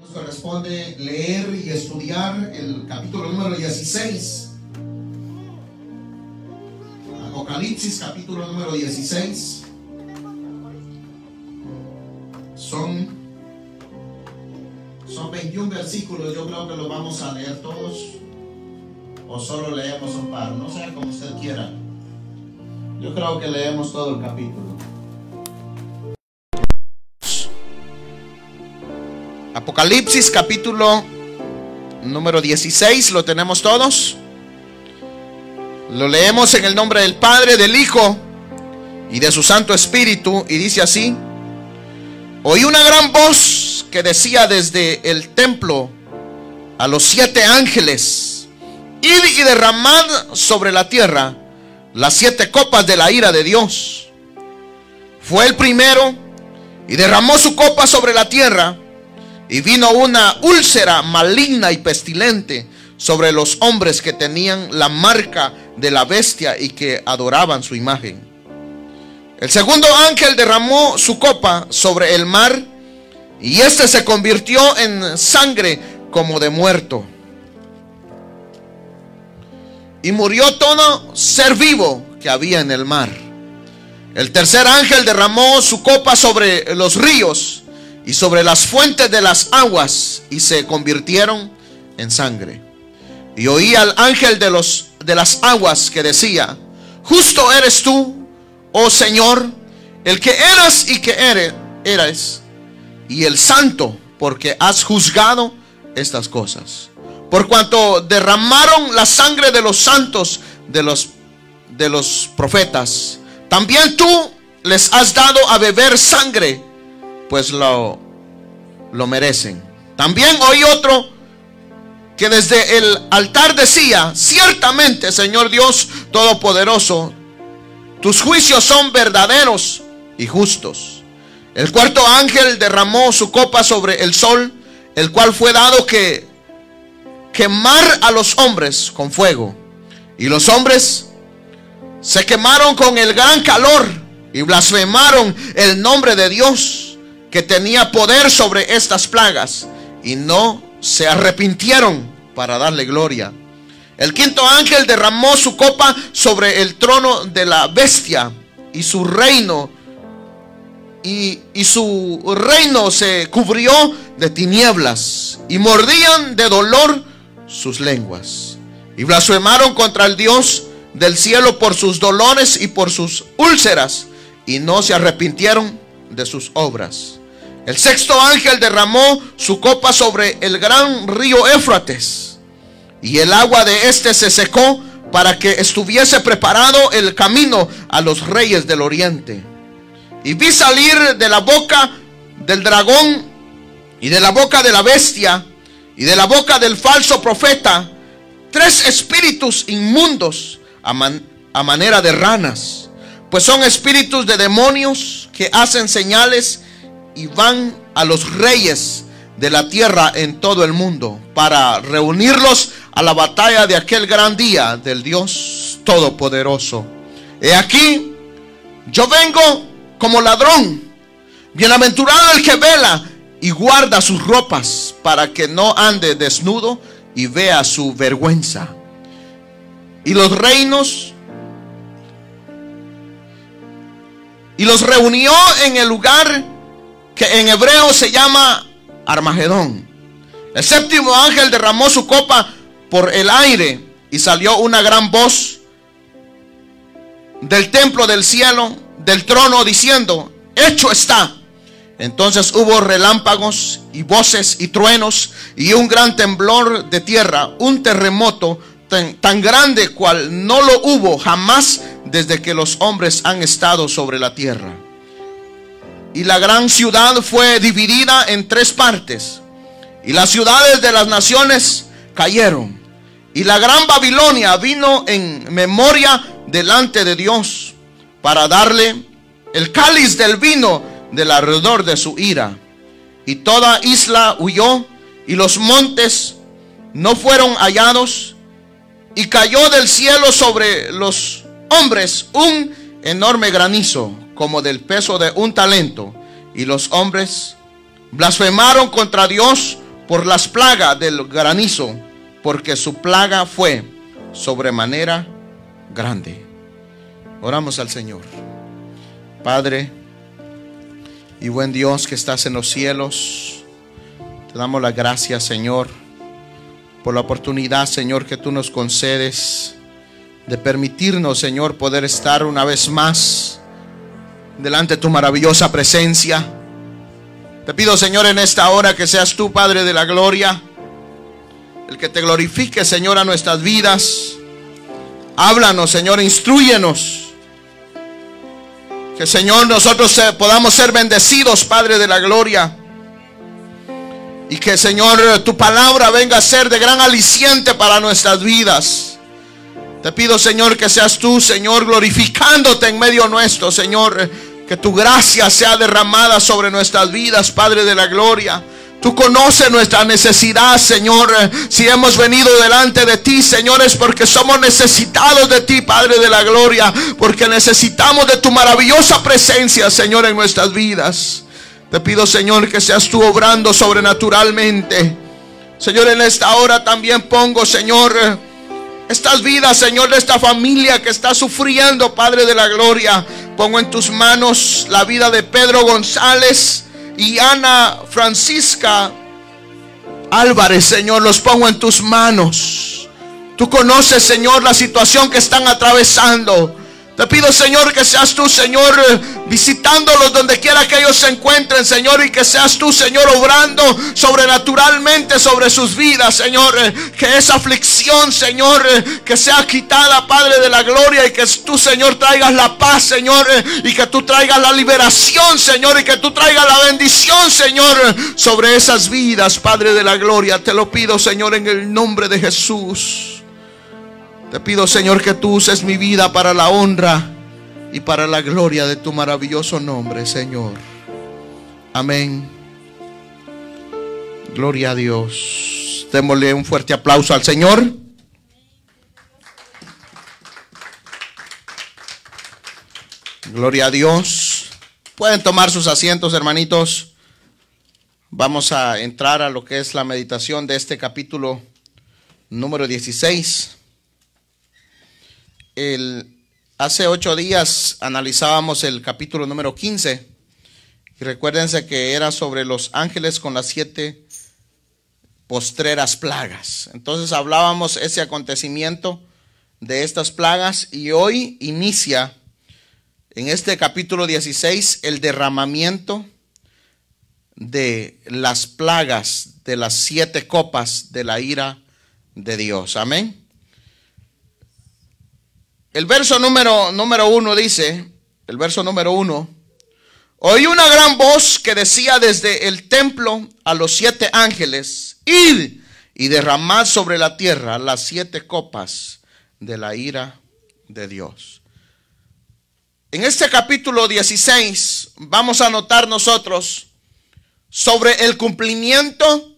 Nos corresponde leer y estudiar el capítulo número 16. Apocalipsis, capítulo número 16. Son 21 versículos. Yo creo que los vamos a leer todos, o solo leemos un par, no sé, como usted quiera. Yo creo que leemos todo el capítulo. Apocalipsis, capítulo número 16. ¿Lo tenemos todos? Lo leemos en el nombre del Padre, del Hijo y de su Santo Espíritu. Y dice así: oí una gran voz que decía desde el templo a los 7 ángeles: id y derramad sobre la tierra las 7 copas de la ira de Dios. Fue el primero y derramó su copa sobre la tierra, y vino una úlcera maligna y pestilente sobre los hombres que tenían la marca de la bestia y que adoraban su imagen. El segundo ángel derramó su copa sobre el mar, y éste se convirtió en sangre como de muerto. Y murió todo ser vivo que había en el mar. El tercer ángel derramó su copa sobre los ríos y sobre las fuentes de las aguas, y se convirtieron en sangre. Y oí al ángel de las aguas que decía: justo eres tú, oh Señor, el que eras y que eres, y el santo, porque has juzgado estas cosas. Por cuanto derramaron la sangre de los santos de los profetas, también tú les has dado a beber sangre, pues lo merecen. También oí otro que desde el altar decía: ciertamente, Señor Dios Todopoderoso, tus juicios son verdaderos y justos. El cuarto ángel derramó su copa sobre el sol, el cual fue dado que quemar a los hombres con fuego. Y los hombres se quemaron con el gran calor y blasfemaron el nombre de Dios, que tenía poder sobre estas plagas, y no se arrepintieron para darle gloria. El quinto ángel derramó su copa sobre el trono de la bestia, y su reino se cubrió de tinieblas, y mordían de dolor sus lenguas, y blasfemaron contra el Dios del cielo por sus dolores y por sus úlceras, y no se arrepintieron de sus obras. El sexto ángel derramó su copa sobre el gran río Éufrates, y el agua de este se secó, para que estuviese preparado el camino a los reyes del oriente. Y vi salir de la boca del dragón, y de la boca de la bestia, y de la boca del falso profeta, 3 espíritus inmundos a manera de ranas, pues son espíritus de demonios que hacen señales, y van a los reyes de la tierra en todo el mundo, para reunirlos a la batalla de aquel gran día del Dios Todopoderoso. He aquí, yo vengo como ladrón. Bienaventurado el que vela y guarda sus ropas, para que no ande desnudo y vea su vergüenza. Y los reinos, y los reunió en el lugar que en hebreo se llama Armagedón. El séptimo ángel derramó su copa por el aire, y salió una gran voz del templo del cielo, del trono, diciendo: hecho está. Entonces hubo relámpagos y voces y truenos, y un gran temblor de tierra, un terremoto tan grande cual no lo hubo jamás desde que los hombres han estado sobre la tierra. Y la gran ciudad fue dividida en 3 partes, y las ciudades de las naciones cayeron. Y la gran Babilonia vino en memoria delante de Dios, para darle el cáliz del vino del ardor de su ira. Y toda isla huyó, y los montes no fueron hallados, y cayó del cielo sobre los hombres un enorme granizo, como del peso de un talento, y los hombres blasfemaron contra Dios por las plagas del granizo, porque su plaga fue sobremanera grande. Oramos al Señor. Padre y buen Dios que estás en los cielos, te damos las gracias, Señor, por la oportunidad, Señor, que tú nos concedes de permitirnos, Señor, poder estar una vez más delante de tu maravillosa presencia. Te pido, Señor, en esta hora que seas tú, Padre de la gloria, el que te glorifique, Señor, a nuestras vidas. Háblanos, Señor, instrúyenos. Que, Señor, nosotros podamos ser bendecidos, Padre de la gloria. Y que, Señor, tu palabra venga a ser de gran aliciente para nuestras vidas. Te pido, Señor, que seas tú, Señor, glorificándote en medio nuestro, Señor. Que tu gracia sea derramada sobre nuestras vidas, Padre de la gloria. Tú conoces nuestra necesidad, Señor. Si hemos venido delante de ti, Señor, es porque somos necesitados de ti, Padre de la gloria. Porque necesitamos de tu maravillosa presencia, Señor, en nuestras vidas. Te pido, Señor, que seas tú obrando sobrenaturalmente. Señor, en esta hora también pongo, Señor, estas vidas, Señor, de esta familia que está sufriendo, Padre de la gloria. Pongo en tus manos la vida de Pedro González y Ana Francisca Álvarez, Señor. Los pongo en tus manos. Tú conoces, Señor, la situación que están atravesando. Te pido, Señor, que seas tú, Señor, visitándolos donde quiera que ellos se encuentren, Señor. Y que seas tú, Señor, obrando sobrenaturalmente sobre sus vidas, Señor. Que esa aflicción, Señor, que sea quitada, Padre de la gloria. Y que tú, Señor, traigas la paz, Señor. Y que tú traigas la liberación, Señor. Y que tú traigas la bendición, Señor, sobre esas vidas, Padre de la gloria. Te lo pido, Señor, en el nombre de Jesús. Te pido, Señor, que tú uses mi vida para la honra y para la gloria de tu maravilloso nombre, Señor. Amén. Gloria a Dios. Démosle un fuerte aplauso al Señor. Gloria a Dios. Pueden tomar sus asientos, hermanitos. Vamos a entrar a lo que es la meditación de este capítulo número 16. Hace 8 días analizábamos el capítulo número 15 y recuérdense que era sobre los ángeles con las 7 postreras plagas. Entonces hablábamos ese acontecimiento de estas plagas y hoy inicia en este capítulo 16 el derramamiento de las plagas, de las 7 copas de la ira de Dios. Amén. El verso número 1 dice, el verso número 1: oí una gran voz que decía desde el templo a los 7 ángeles: id y derramad sobre la tierra las 7 copas de la ira de Dios. En este capítulo 16 vamos a notar nosotros sobre el cumplimiento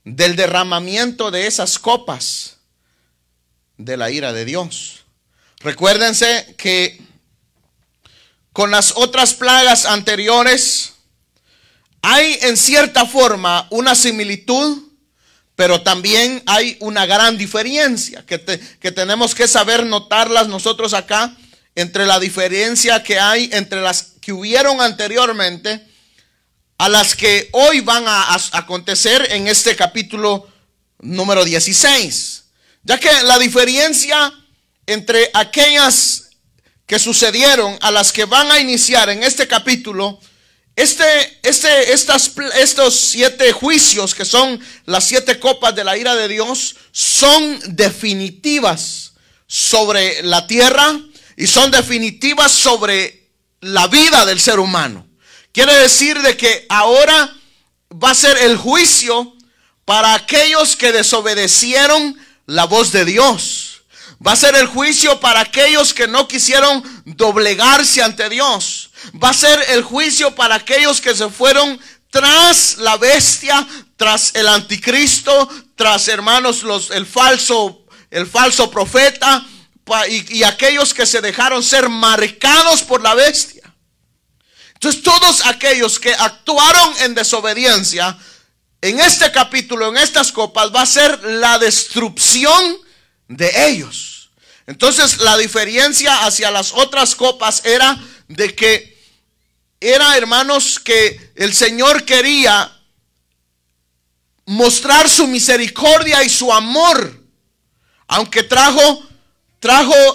del derramamiento de esas copas de la ira de Dios. Recuérdense que con las otras plagas anteriores hay en cierta forma una similitud, pero también hay una gran diferencia que tenemos que saber notarlas nosotros acá, entre la diferencia que hay entre las que hubieron anteriormente a las que hoy van a acontecer en este capítulo número 16. Ya que la diferencia entre aquellas que sucedieron a las que van a iniciar en este capítulo, estos 7 juicios que son las 7 copas de la ira de Dios son definitivas sobre la tierra y son definitivas sobre la vida del ser humano. Quiere decir de que ahora va a ser el juicio para aquellos que desobedecieron la voz de Dios. Va a ser el juicio para aquellos que no quisieron doblegarse ante Dios. Va a ser el juicio para aquellos que se fueron tras la bestia, tras el anticristo, tras, hermanos, el falso profeta, y aquellos que se dejaron ser marcados por la bestia. Entonces todos aquellos que actuaron en desobediencia en este capítulo, en estas copas, va a ser la destrucción de ellos. Entonces la diferencia hacia las otras copas era de que era, hermanos, que el Señor quería mostrar su misericordia y su amor, aunque trajo,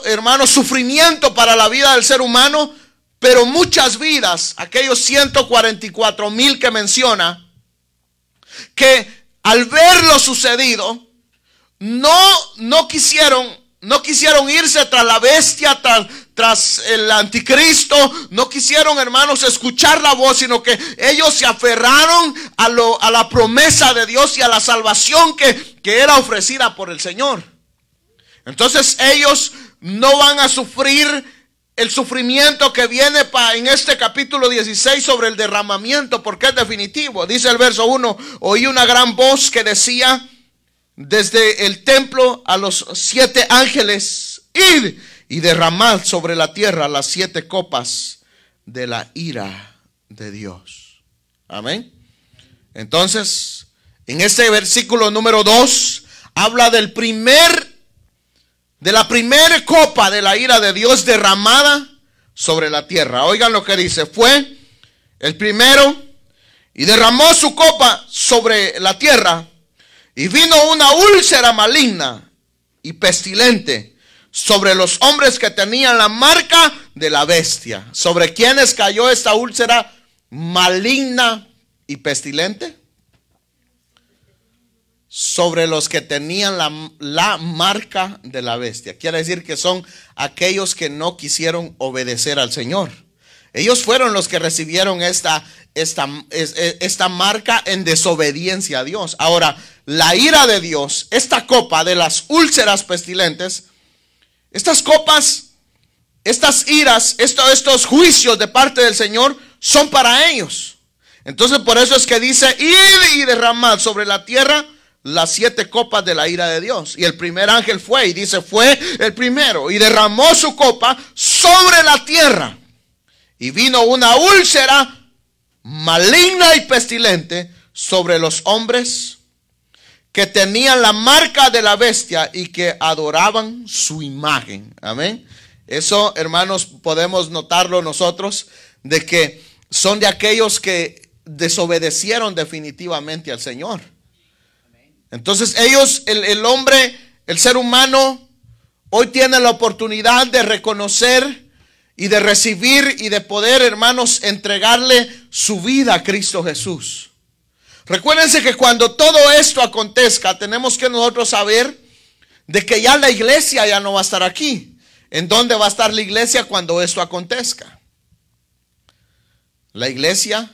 hermanos, sufrimiento para la vida del ser humano, pero muchas vidas, aquellos 144,000 que menciona, que al ver lo sucedido, no quisieron irse tras la bestia, tras el anticristo, no quisieron, hermanos, escuchar la voz, sino que ellos se aferraron a la promesa de Dios y a la salvación que era ofrecida por el Señor. Entonces ellos no van a sufrir el sufrimiento que viene en este capítulo 16 sobre el derramamiento, porque es definitivo. Dice el verso 1: oí una gran voz que decía desde el templo a los 7 ángeles: id y derramad sobre la tierra las 7 copas de la ira de Dios. Amén. Entonces, en este versículo número 2 habla de la primera copa de la ira de Dios derramada sobre la tierra. Oigan lo que dice: fue el primero y derramó su copa sobre la tierra, y vino una úlcera maligna y pestilente sobre los hombres que tenían la marca de la bestia. ¿Sobre quiénes cayó esta úlcera maligna y pestilente? Sobre los que tenían la marca de la bestia. Quiere decir que son aquellos que no quisieron obedecer al Señor. Ellos fueron los que recibieron esta marca en desobediencia a Dios. Ahora, la ira de Dios, esta copa de las úlceras pestilentes, estas copas, estas iras, estos juicios de parte del Señor son para ellos. Entonces por eso es que dice: id y derramad sobre la tierra las 7 copas de la ira de Dios. Y el primer ángel fue, y dice, fue el primero, y derramó su copa sobre la tierra, y vino una úlcera maligna y pestilente sobre los hombres que tenían la marca de la bestia y que adoraban su imagen. Amén. Eso, hermanos, podemos notarlo nosotros, de que son de aquellos que desobedecieron definitivamente al Señor. Entonces ellos, el hombre, el ser humano, hoy tiene la oportunidad de reconocer y de recibir y de poder, hermanos, entregarle su vida a Cristo Jesús. Recuérdense que cuando todo esto acontezca, tenemos que nosotros saber de que ya la iglesia ya no va a estar aquí. ¿En dónde va a estar la iglesia cuando esto acontezca? La iglesia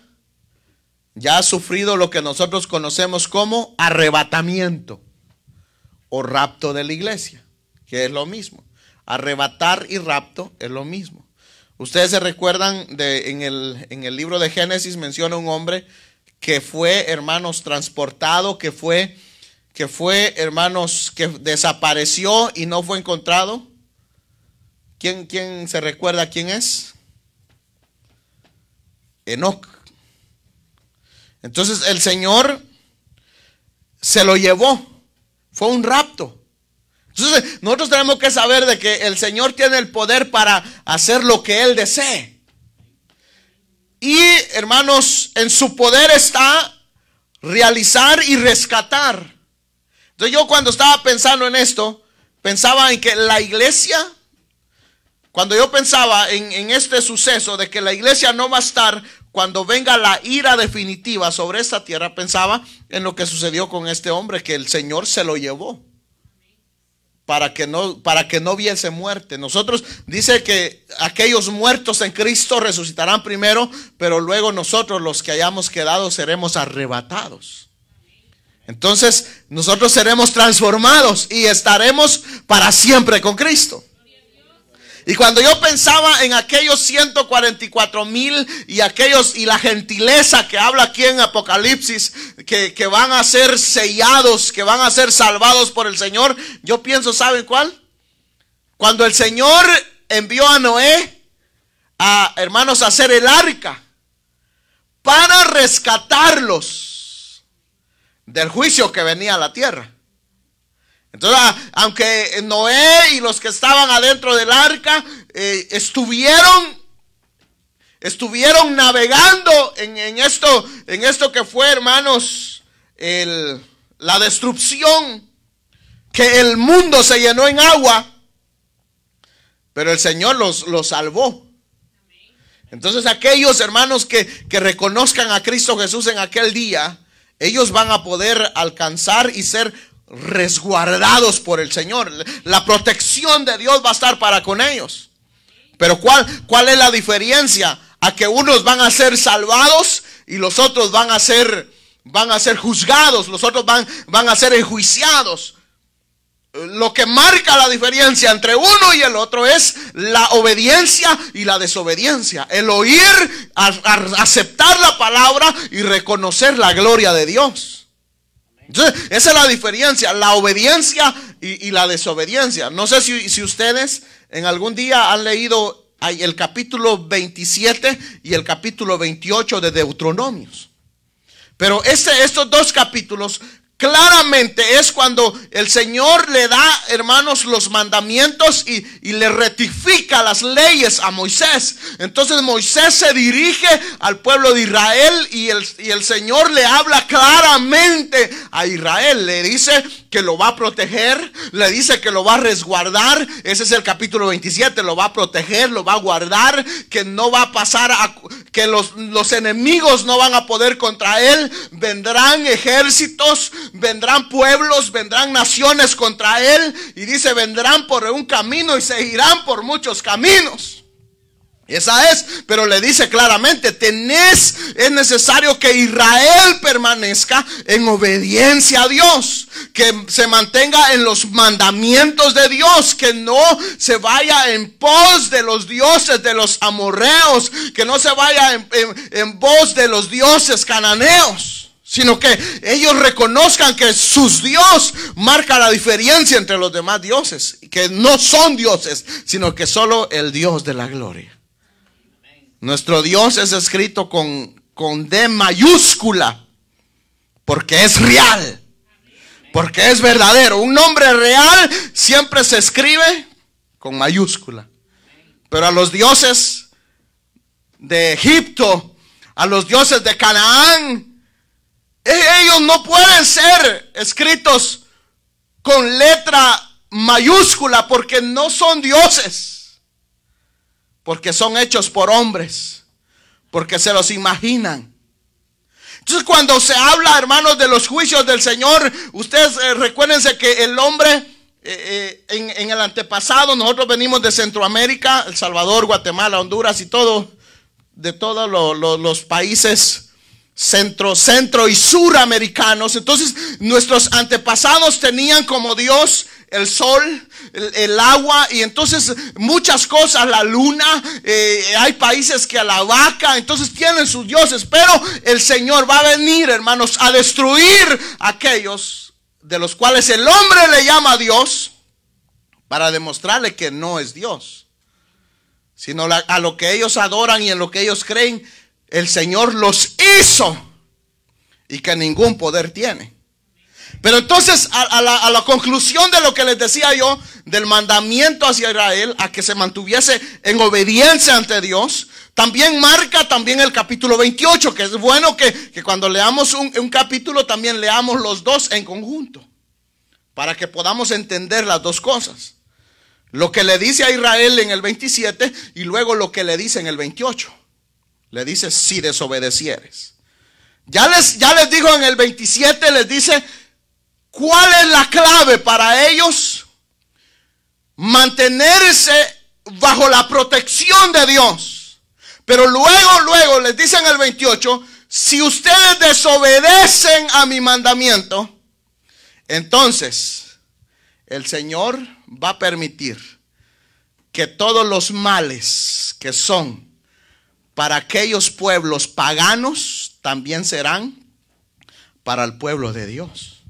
ya ha sufrido lo que nosotros conocemos como arrebatamiento o rapto de la iglesia, que es lo mismo. Arrebatar y rapto es lo mismo. Ustedes se recuerdan en el libro de Génesis menciona un hombre que fue, hermanos, transportado, que fue, hermanos, que desapareció y no fue encontrado. ¿Quién se recuerda quién es? Enoc. Entonces el Señor se lo llevó. Fue un rapto. Entonces nosotros tenemos que saber de que el Señor tiene el poder para hacer lo que Él desee. Y, hermanos, en su poder está realizar y rescatar. Entonces yo cuando estaba pensando en esto, pensaba en que la iglesia, cuando yo pensaba en este suceso de que la iglesia no va a estar cuando venga la ira definitiva sobre esta tierra, pensaba en lo que sucedió con este hombre, que el Señor se lo llevó para que no viese muerte. Nosotros, dice que aquellos muertos en Cristo resucitarán primero, pero luego nosotros, los que hayamos quedado, seremos arrebatados. Entonces nosotros seremos transformados y estaremos para siempre con Cristo. Y cuando yo pensaba en aquellos 144,000 y la gentileza que habla aquí en Apocalipsis, que van a ser sellados, que van a ser salvados por el Señor, yo pienso, ¿saben cuál? Cuando el Señor envió a Noé, hermanos, a hacer el arca para rescatarlos. del juicio que venía a la tierra. Entonces, aunque Noé y los que estaban adentro del arca estuvieron navegando en esto que fue, hermanos, la destrucción, que el mundo se llenó en agua, pero el Señor los salvó. Entonces aquellos hermanos que reconozcan a Cristo Jesús en aquel día, ellos van a poder alcanzar y ser resguardados por el Señor. La protección de Dios va a estar para con ellos. Pero ¿cuál es la diferencia? A que unos van a ser salvados y los otros van a ser juzgados, los otros van a ser enjuiciados. Lo que marca la diferencia entre uno y el otro es la obediencia y la desobediencia. El oír, aceptar la palabra y reconocer la gloria de Dios. Entonces, esa es la diferencia, la obediencia y la desobediencia. No sé si ustedes en algún día han leído el capítulo 27 y el capítulo 28 de Deuteronomios. Pero estos dos capítulos claramente es cuando el Señor le da, hermanos, los mandamientos y le rectifica las leyes a Moisés. Entonces Moisés se dirige al pueblo de Israel y el Señor le habla claramente a Israel. Le dice que lo va a proteger, le dice que lo va a resguardar. Ese es el capítulo 27, lo va a proteger, lo va a guardar, que no va a pasar que los enemigos no van a poder contra él. Vendrán ejércitos, vendrán pueblos, vendrán naciones contra él. Y dice, vendrán por un camino y se irán por muchos caminos. Esa es, pero le dice claramente, es necesario que Israel permanezca en obediencia a Dios, que se mantenga en los mandamientos de Dios, que no se vaya en pos de los dioses de los amorreos, que no se vaya en pos de los dioses cananeos, sino que ellos reconozcan que sus Dios marca la diferencia entre los demás dioses, que no son dioses, sino que solo el Dios de la gloria. Nuestro Dios es escrito con D mayúscula, porque es real, porque es verdadero. Un nombre real siempre se escribe con mayúscula. Pero a los dioses de Egipto, a los dioses de Canaán, ellos no pueden ser escritos con letra mayúscula, porque no son dioses. Porque son hechos por hombres, porque se los imaginan. Entonces cuando se habla, hermanos, de los juicios del Señor, ustedes recuérdense que el hombre en el antepasado, nosotros venimos de Centroamérica, El Salvador, Guatemala, Honduras y de todos los países centro y suramericanos. Entonces nuestros antepasados tenían como Dios el sol, el agua y entonces muchas cosas, la luna, hay países que a la vaca, entonces tienen sus dioses. Pero el Señor va a venir, hermanos, a destruir aquellos de los cuales el hombre le llama Dios, para demostrarle que no es Dios, sino a lo que ellos adoran y en lo que ellos creen, el Señor los hizo y que ningún poder tiene. Pero entonces a la conclusión de lo que les decía yo, del mandamiento hacia Israel, a que se mantuviese en obediencia ante Dios, también marca también el capítulo 28, que es bueno que cuando leamos un capítulo también leamos los dos en conjunto, para que podamos entender las dos cosas. Lo que le dice a Israel en el 27 y luego lo que le dice en el 28. Le dice, si desobedecieres. Ya les dijo en el 27, les dice cuál es la clave para ellos mantenerse bajo la protección de Dios. Pero luego les dice en el 28, si ustedes desobedecen a mi mandamiento, entonces el Señor va a permitir que todos los males que son para aquellos pueblos paganos también serán para el pueblo de Dios.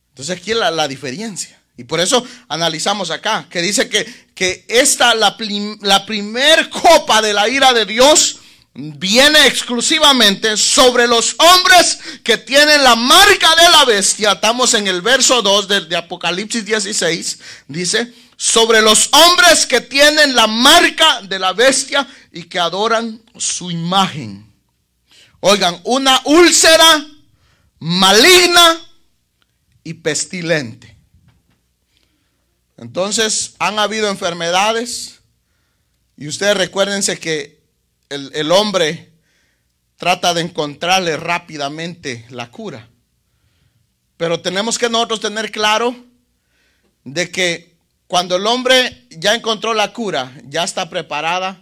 Entonces aquí es la diferencia. Y por eso analizamos acá, que dice que esta, la primer copa de la ira de Dios, viene exclusivamente sobre los hombres que tienen la marca de la bestia. Estamos en el verso 2 de Apocalipsis 16. Dice, sobre los hombres que tienen la marca de la bestia y que adoran su imagen. Oigan, una úlcera maligna y pestilente. Entonces, han habido enfermedades. Y ustedes recuérdense que el hombre trata de encontrarle rápidamente la cura. Pero tenemos que nosotros tener claro de que cuando el hombre ya encontró la cura, ya está preparada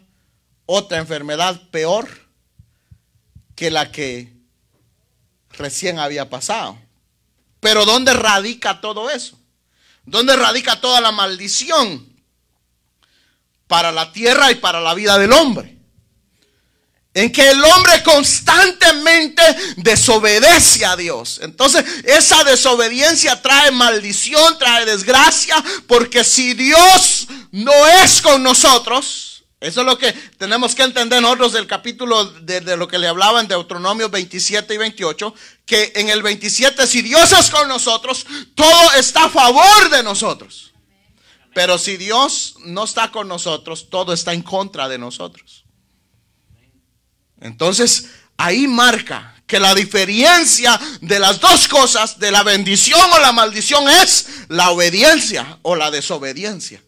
otra enfermedad peor que la que recién había pasado. Pero ¿dónde radica todo eso? ¿Dónde radica toda la maldición para la tierra y para la vida del hombre? En que el hombre constantemente desobedece a Dios. Entonces esa desobediencia trae maldición, trae desgracia, porque si Dios no es con nosotros, eso es lo que tenemos que entender nosotros del capítulo de lo que le hablaba en Deuteronomio 27 y 28, que en el 27, si Dios es con nosotros, todo está a favor de nosotros. Pero si Dios no está con nosotros, todo está en contra de nosotros. Entonces, ahí marca que la diferencia de las dos cosas, de la bendición o la maldición, es la obediencia o la desobediencia.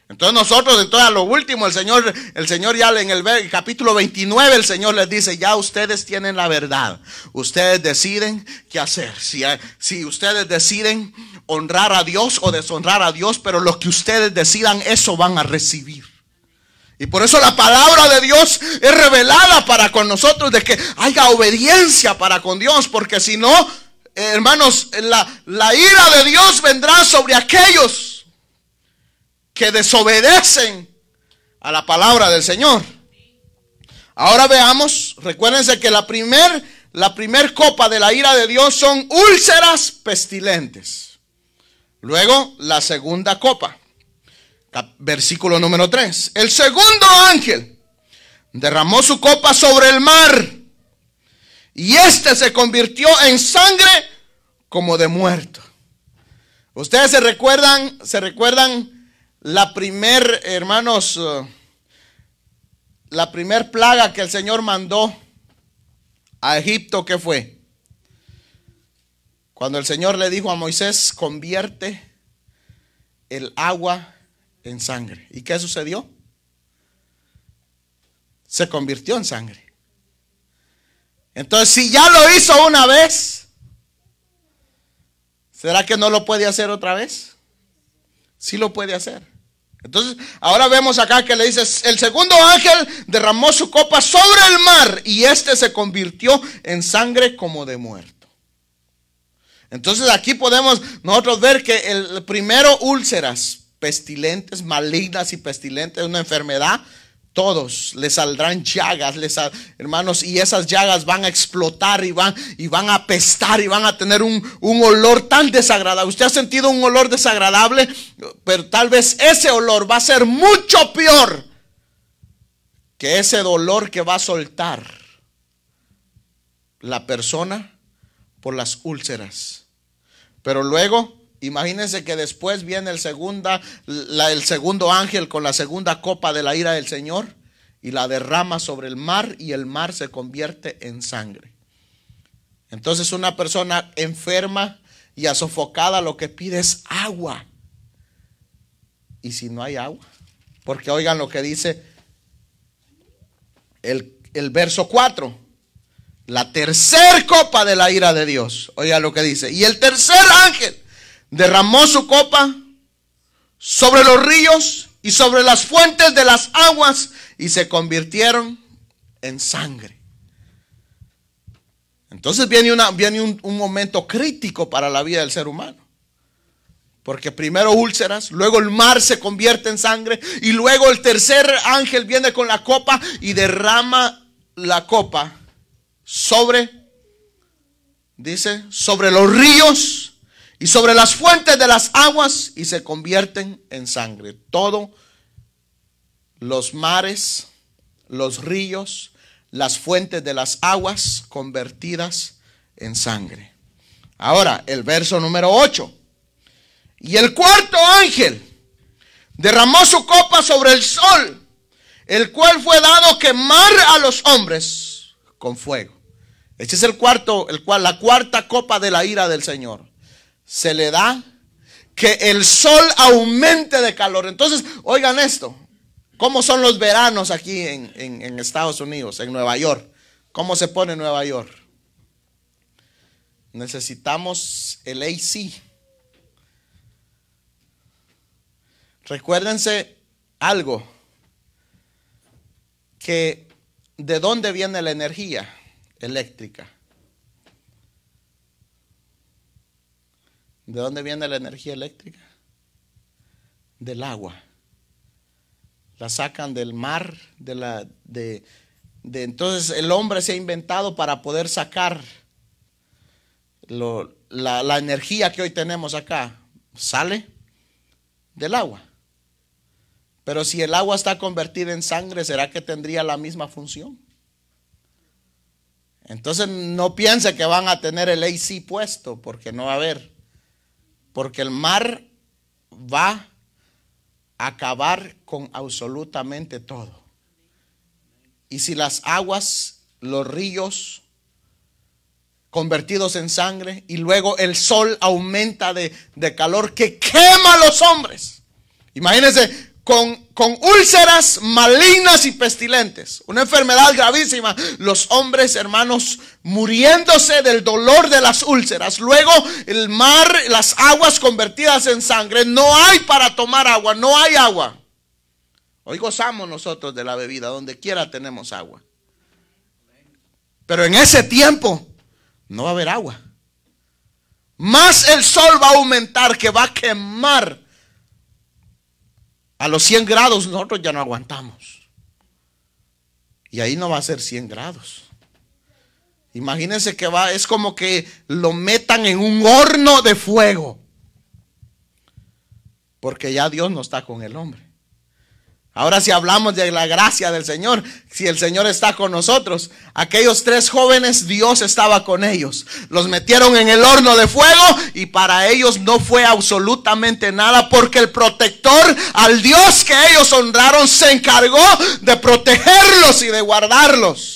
Entonces nosotros, entonces a lo último, el Señor ya en el capítulo 29, el Señor les dice, ya ustedes tienen la verdad. Ustedes deciden qué hacer. Si ustedes deciden honrar a Dios o deshonrar a Dios, pero lo que ustedes decidan, eso van a recibir. Y por eso la palabra de Dios es revelada para con nosotros, de que haya obediencia para con Dios, porque si no, hermanos, la ira de Dios vendrá sobre aquellos que desobedecen a la palabra del Señor. Ahora veamos, recuérdense que la primer copa de la ira de Dios son úlceras pestilentes. Luego la segunda copa. Versículo número 3. El segundo ángel derramó su copa sobre el mar, y este se convirtió en sangre como de muerto. Ustedes se recuerdan la primer plaga que el Señor mandó a Egipto. ¿Qué fue? Cuando el Señor le dijo a Moisés, convierte el agua en sangre. ¿Y qué sucedió? Se convirtió en sangre. Entonces, si ya lo hizo una vez, ¿será que no lo puede hacer otra vez? Sí lo puede hacer. Entonces, ahora vemos acá que le dice, el segundo ángel derramó su copa sobre el mar, y este se convirtió en sangre como de muerto. Entonces aquí podemos nosotros ver que el primero, úlceras pestilentes, malignas y pestilentes, una enfermedad. Todos les saldrán llagas, hermanos, y esas llagas van a explotar y van a apestar y van a tener un olor tan desagradable. Usted ha sentido un olor desagradable, pero tal vez ese olor va a ser mucho peor que ese dolor que va a soltar la persona por las úlceras. Pero luego, imagínense que después viene el segundo ángel con la segunda copa de la ira del Señor y la derrama sobre el mar, y el mar se convierte en sangre. Entonces una persona enferma y sofocada lo que pide es agua. ¿Y si no hay agua? Porque oigan lo que dice el verso 4. La tercer copa de la ira de Dios. Oigan lo que dice. Y el tercer ángel derramó su copa sobre los ríos y sobre las fuentes de las aguas, y se convirtieron en sangre. Entonces viene un momento crítico para la vida del ser humano. Porque primero úlceras, luego el mar se convierte en sangre, y luego el tercer ángel viene con la copa y derrama la copa sobre los ríos y sobre las fuentes de las aguas, y se convierten en sangre. Todos los mares, los ríos, las fuentes de las aguas convertidas en sangre. Ahora, el verso número 8. Y el cuarto ángel derramó su copa sobre el sol, el cual fue dado quemar a los hombres con fuego. Este es la cuarta copa de la ira del Señor. Se le da que el sol aumente de calor. Entonces, oigan esto. ¿Cómo son los veranos aquí en Estados Unidos, en Nueva York? ¿Cómo se pone Nueva York? Necesitamos el AC. Recuérdense algo, que ¿de dónde viene la energía eléctrica? ¿De dónde viene la energía eléctrica? Del agua. La sacan del mar, entonces el hombre se ha inventado para poder sacar la energía que hoy tenemos acá. Sale del agua. Pero si el agua está convertida en sangre, ¿será que tendría la misma función? Entonces no piense que van a tener el AC puesto, porque no va a haber. Porque el mar va a acabar con absolutamente todo. Y si las aguas, los ríos convertidos en sangre, y luego el sol aumenta de calor que quema a los hombres. Imagínense, con úlceras malignas y pestilentes, una enfermedad gravísima, los hombres, hermanos, muriéndose del dolor de las úlceras. Luego el mar, las aguas convertidas en sangre. No hay para tomar agua, no hay agua. Hoy gozamos nosotros de la bebida, donde quiera tenemos agua. Pero en ese tiempo no va a haber agua. Más el sol va a aumentar, que va a quemar. A los 100 grados nosotros ya no aguantamos. Y ahí no va a ser 100 grados. Imagínense que es como que lo metan en un horno de fuego. Porque ya Dios no está con el hombre. Ahora, si hablamos de la gracia del Señor, si el Señor está con nosotros, aquellos 3 jóvenes, Dios estaba con ellos. Los metieron en el horno de fuego y para ellos no fue absolutamente nada, porque el protector, al Dios que ellos honraron, se encargó de protegerlos y de guardarlos.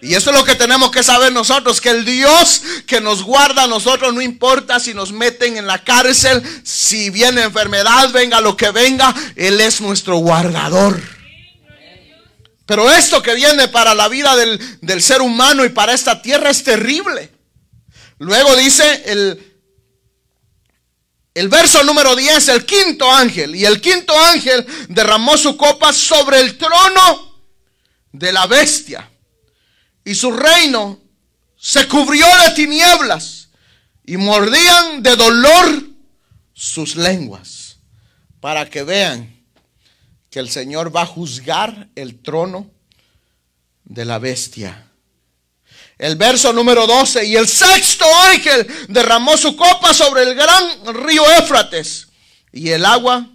Y eso es lo que tenemos que saber nosotros, que el Dios que nos guarda a nosotros, no importa si nos meten en la cárcel, si viene enfermedad, venga lo que venga, Él es nuestro guardador. Pero esto que viene para la vida del ser humano y para esta tierra es terrible. Luego dice el verso número 10, el quinto ángel. Y el quinto ángel derramó su copa sobre el trono de la bestia. Y su reino se cubrió de tinieblas, y mordían de dolor sus lenguas. Para que vean que el Señor va a juzgar el trono de la bestia. El verso número 12. Y el sexto ángel derramó su copa sobre el gran río Éufrates, y el agua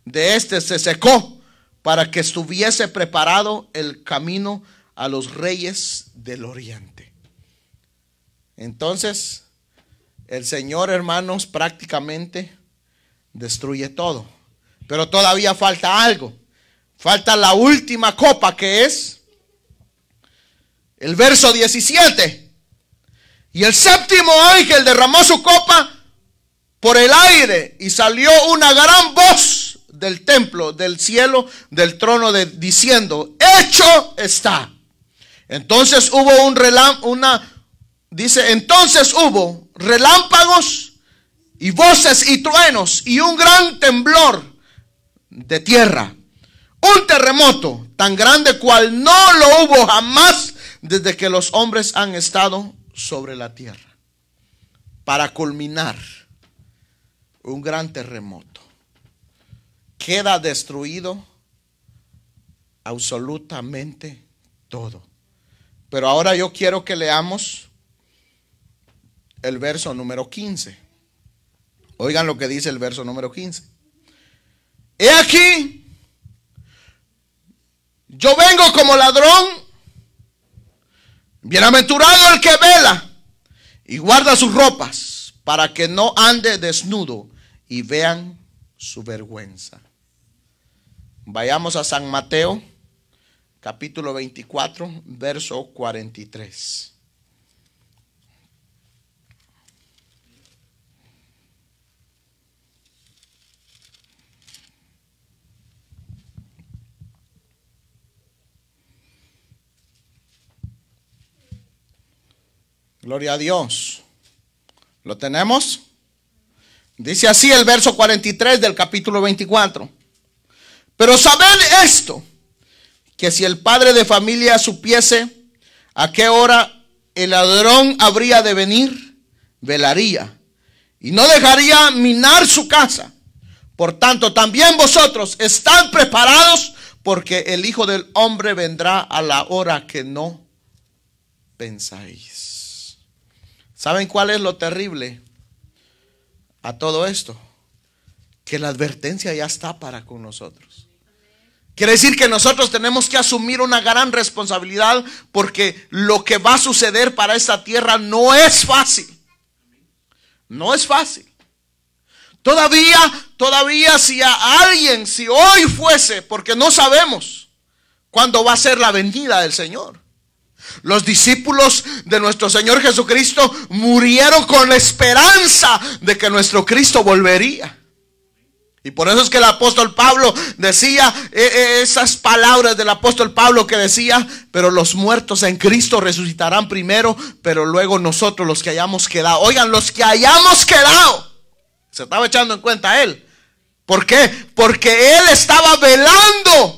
de este se secó, para que estuviese preparado el camino a los reyes del oriente. Entonces, el Señor, hermanos, prácticamente destruye todo. Pero todavía falta algo. Falta la última copa, que es el verso 17. Y el séptimo ángel derramó su copa por el aire, y salió una gran voz del templo, del cielo, del trono, diciendo: hecho está. Entonces hubo entonces hubo relámpagos y voces y truenos y un gran temblor de tierra, un terremoto tan grande cual no lo hubo jamás desde que los hombres han estado sobre la tierra. Para culminar, un gran terremoto. Queda destruido absolutamente todo. Pero ahora yo quiero que leamos el verso número 15. Oigan lo que dice el verso número 15. He aquí, yo vengo como ladrón. Bienaventurado el que vela y guarda sus ropas, para que no ande desnudo y vean su vergüenza. Vayamos a San Mateo, capítulo 24, verso 43. Gloria a Dios. ¿Lo tenemos? Dice así el verso 43 del capítulo 24. Pero sabed esto, que si el padre de familia supiese a qué hora el ladrón habría de venir, velaría y no dejaría minar su casa. Por tanto, también vosotros estad preparados, porque el Hijo del Hombre vendrá a la hora que no pensáis. ¿Saben cuál es lo terrible a todo esto? Que la advertencia ya está para con nosotros. Quiere decir que nosotros tenemos que asumir una gran responsabilidad, porque lo que va a suceder para esta tierra no es fácil. No es fácil. Todavía si hoy fuese, porque no sabemos cuándo va a ser la venida del Señor. Los discípulos de nuestro Señor Jesucristo murieron con la esperanza de que nuestro Cristo volvería. Y por eso es que el apóstol Pablo decía esas palabras del apóstol Pablo que decía: pero los muertos en Cristo resucitarán primero, pero luego nosotros los que hayamos quedado. Oigan, los que hayamos quedado. Se estaba echando en cuenta él. ¿Por qué? Porque él estaba velando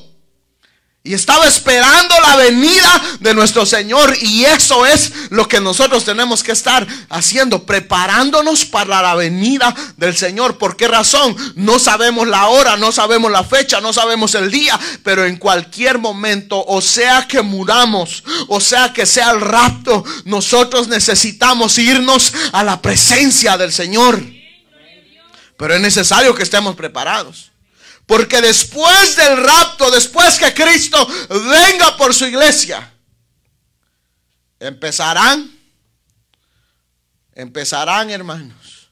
y estaba esperando la venida de nuestro Señor. Y eso es lo que nosotros tenemos que estar haciendo, preparándonos para la venida del Señor. ¿Por qué razón? No sabemos la hora, no sabemos la fecha, no sabemos el día, pero en cualquier momento, o sea que muramos, o sea que sea el rapto, nosotros necesitamos irnos a la presencia del Señor. Pero es necesario que estemos preparados. Porque después del rapto, después que Cristo venga por su iglesia, empezarán, hermanos,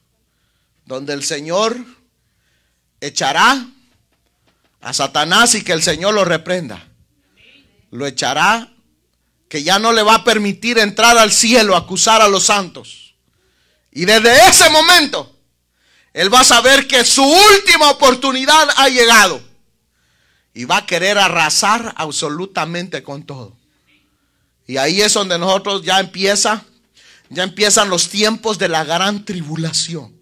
donde el Señor echará a Satanás, y que el Señor lo reprenda. Lo echará, que ya no le va a permitir entrar al cielo a acusar a los santos. Y desde ese momento él va a saber que su última oportunidad ha llegado y va a querer arrasar absolutamente con todo. Y ahí es donde nosotros ya empiezan los tiempos de la gran tribulación.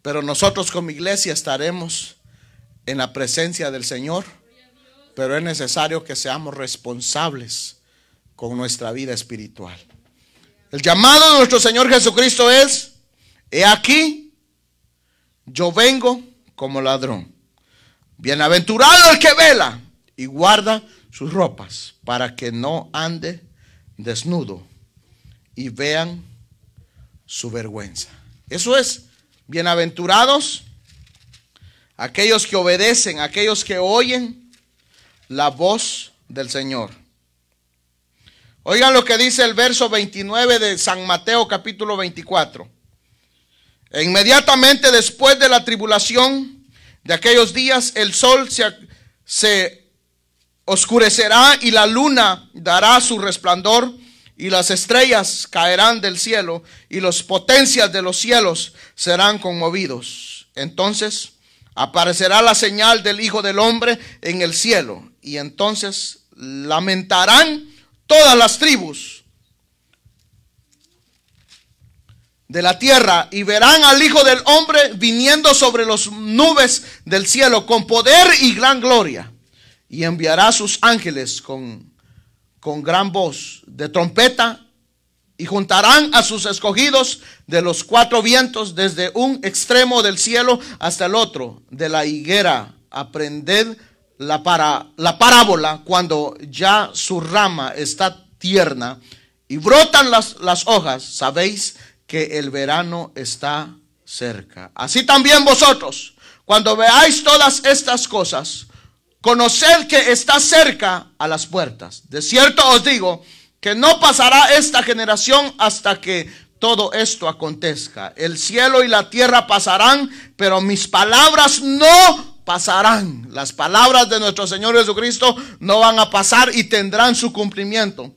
Pero nosotros como iglesia estaremos en la presencia del Señor. Pero es necesario que seamos responsables con nuestra vida espiritual. El llamado de nuestro Señor Jesucristo es: he aquí, yo vengo como ladrón. Bienaventurado el que vela y guarda sus ropas, para que no ande desnudo y vean su vergüenza. Eso es, bienaventurados aquellos que obedecen, aquellos que oyen la voz del Señor. Oigan lo que dice el verso 29 de San Mateo capítulo 24. E inmediatamente después de la tribulación de aquellos días, el sol se oscurecerá y la luna dará su resplandor y las estrellas caerán del cielo y las potencias de los cielos serán conmovidos. Entonces aparecerá la señal del Hijo del Hombre en el cielo, y entonces lamentarán todas las tribus de la tierra, y verán al Hijo del Hombre viniendo sobre las nubes del cielo con poder y gran gloria, y enviará a sus ángeles con gran voz de trompeta, y juntarán a sus escogidos de los cuatro vientos, desde un extremo del cielo hasta el otro. De la higuera aprended la parábola: cuando ya su rama está tierna y brotan las hojas, sabéis que el verano está cerca. Así también vosotros, cuando veáis todas estas cosas, conoced que está cerca a las puertas. De cierto os digo que no pasará esta generación hasta que todo esto acontezca. El cielo y la tierra pasarán, pero mis palabras no pasarán. Las palabras de nuestro Señor Jesucristo no van a pasar y tendrán su cumplimiento.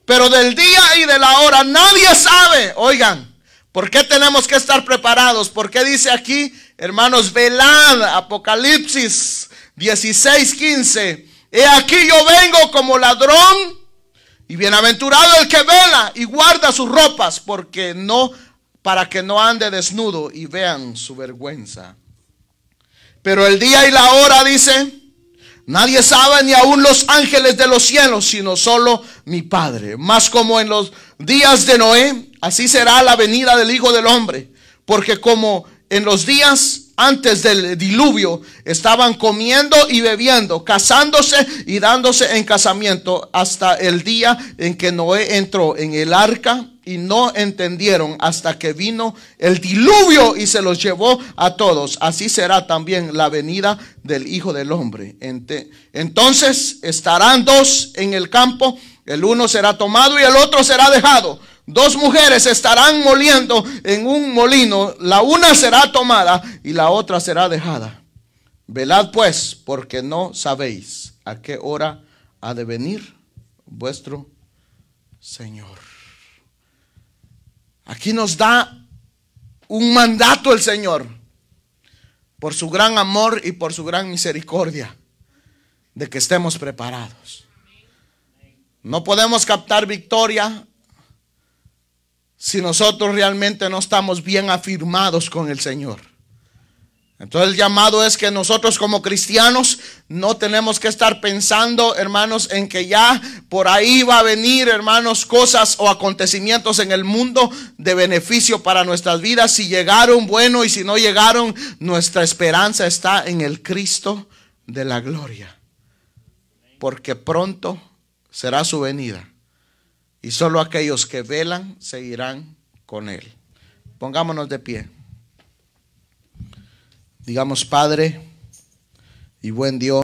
Pero del día y de la hora nadie sabe. Oigan, ¿por qué tenemos que estar preparados? ¿Por qué dice aquí, hermanos, velad? Apocalipsis 16:15. He aquí yo vengo como ladrón, y bienaventurado el que vela y guarda sus ropas, para que no ande desnudo y vean su vergüenza. Pero el día y la hora, dice, nadie sabe, ni aun los ángeles de los cielos, sino solo mi Padre. Mas como en los días de Noé, así será la venida del Hijo del Hombre. Porque como en los días antes del diluvio estaban comiendo y bebiendo, casándose y dándose en casamiento, hasta el día en que Noé entró en el arca, y no entendieron hasta que vino el diluvio y se los llevó a todos. Así será también la venida del Hijo del Hombre. Entonces estarán dos en el campo, el uno será tomado y el otro será dejado. Dos mujeres estarán moliendo en un molino, la una será tomada y la otra será dejada. Velad pues, porque no sabéis a qué hora ha de venir vuestro Señor. Aquí nos da un mandato el Señor, por su gran amor y por su gran misericordia, de que estemos preparados. No podemos captar victoria si nosotros realmente no estamos bien afirmados con el Señor. Entonces el llamado es que nosotros como cristianos no tenemos que estar pensando, hermanos, en que ya por ahí va a venir, hermanos, cosas o acontecimientos en el mundo de beneficio para nuestras vidas. Si llegaron, bueno, y si no llegaron, nuestra esperanza está en el Cristo de la gloria, porque pronto será su venida. Y solo aquellos que velan seguirán con Él. Pongámonos de pie. Digamos, Padre y buen Dios.